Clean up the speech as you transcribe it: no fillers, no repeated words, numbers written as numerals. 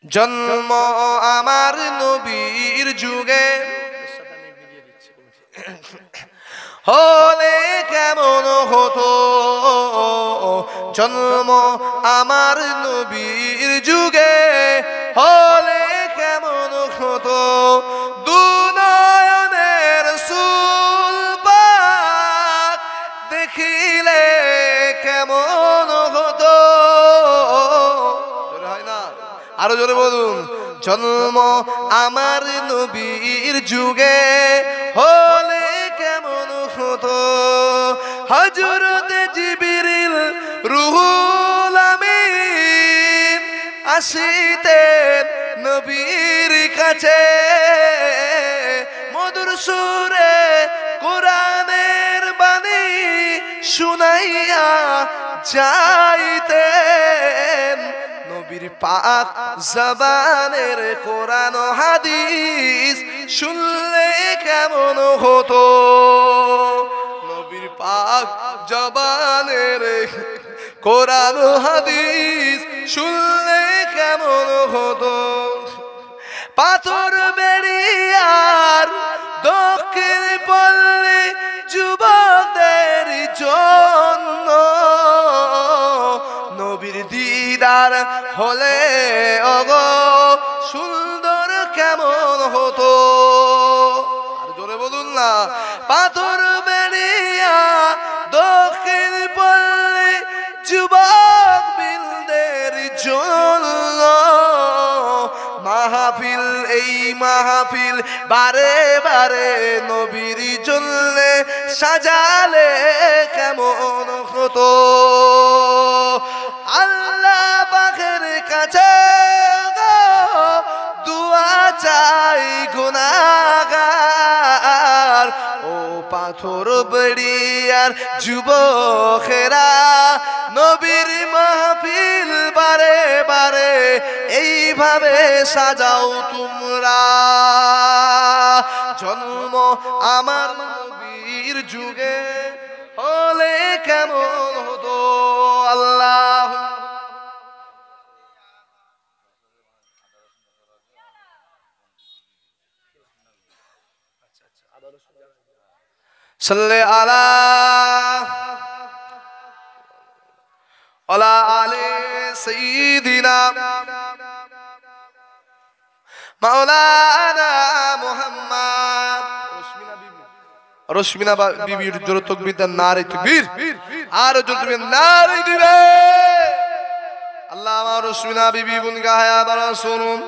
জন্ম আমার নবীর যুগে হলে কেমন হতো, জন্ম আমার নবীর যুগে হলে কেমন হতো, দুনয়নের রাসূল পাক দেখিলে কেমন হতো। হয় না, আরো জোরে বলুন। জন্ম আমার নবীর যুগে হলে কেমন হতো, হযরত জিবরিল রুহুল আমিন আসিতেন নবীর কাছে, মধুর সুরে কোরআনের বাণী শুনাইয়া যাইতেন। নবীর পাক জবানের কোরআন হাদিস শুনলে কেমন হতো, নবীর পাক জবানের কোরআন হাদিস শুনলে কেমন হতো। পাথর বেরিয়ার দক্ষিণ পল্লী যুবকদের জন্য নবীর দিদার হলে ওগো সুন্দর কেমন হতো। আর জোরে বলুন না। পাথর বেরিয়া দক্ষিণ পল্লী যুবক বিলদের জন্য মাহফিল, এই মাহফিল বারে বারে নবীর জন্য সাজালে কেমন হতো। আল্লাহ পাকের কাছে দুয়া চাই গুনাহগার, ও পাথর বেরিয়ার যুবকেরা নবীর মাহফিল বারে বারে এইভাবে সাজাও তোমরা। জন্ম আমার নবীর যুগে হলে কেমন হতো। আল্লাহ সাল্লি আলা ওয়ালা আলি সাইয়্যিদিনা মাওলানা মুহাম্মদ। রশমিনা বিবির জোরে তাকবীর দেন, নারে তাকবীর। আর জোরে তাকবীর, নারে দিবে। আল্লাহ আমার রশমিনা বিবি বুনগা হায়া বারা শুনুন।